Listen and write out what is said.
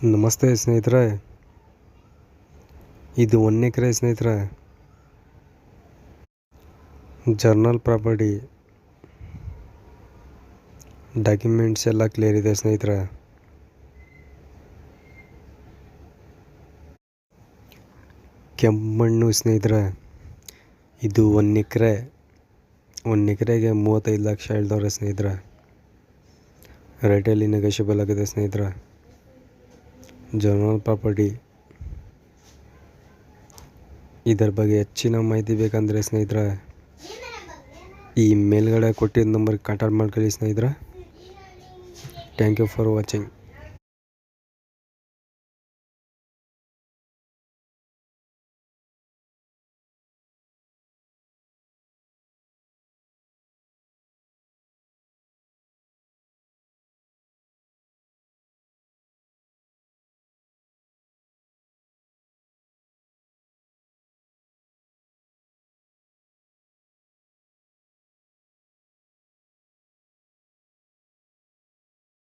ನಮಸ್ತೆ ಸ್ನೇಹಿತರೆ, ಇದು 1 ಎಕರೆ ಸ್ನೇಹಿತರೆ. ಜರ್ನಲ್ ಪ್ರಾಪರ್ಟಿ ಡಾಕ್ಯುಮೆಂಟ್ಸ್ ಎಲ್ಲ ಕ್ಲಿಯರ್ ಇದೆ ಸ್ನೇಹಿತರೆ. ಕೆಂಪು ಮಣ್ಣು ಸ್ನೇಹಿತರೆ. ಇದು 1 ಎಕರೆ. 1 ಎಕರೆಗೆ 35 ಲಕ್ಷ ಹೇಳ್ದವ್ರೆ ಸ್ನೇಹಿತರೆ. ರೇಟಲ್ಲಿ ನೆಗೋಷಿಯಬಲ್ ಆಗಿದೆ ಸ್ನೇಹಿತರೆ. Journal property. ಇದರ ಬಗ್ಗೆ ಹೆಚ್ಚಿನ ಮಾಹಿತಿ ಬೇಕಂದರೆ ಸ್ನೇಹಿತರೆ, ಈ ಮೇಲ್ಗಡೆ ಕೊಟ್ಟಿದ್ದ ನಂಬರ್ಗೆ ಕಾಂಟ್ಯಾಕ್ಟ್ ಮಾಡ್ಕೊಳ್ಳಿ ಸ್ನೇಹಿತರೆ. Thank you for watching.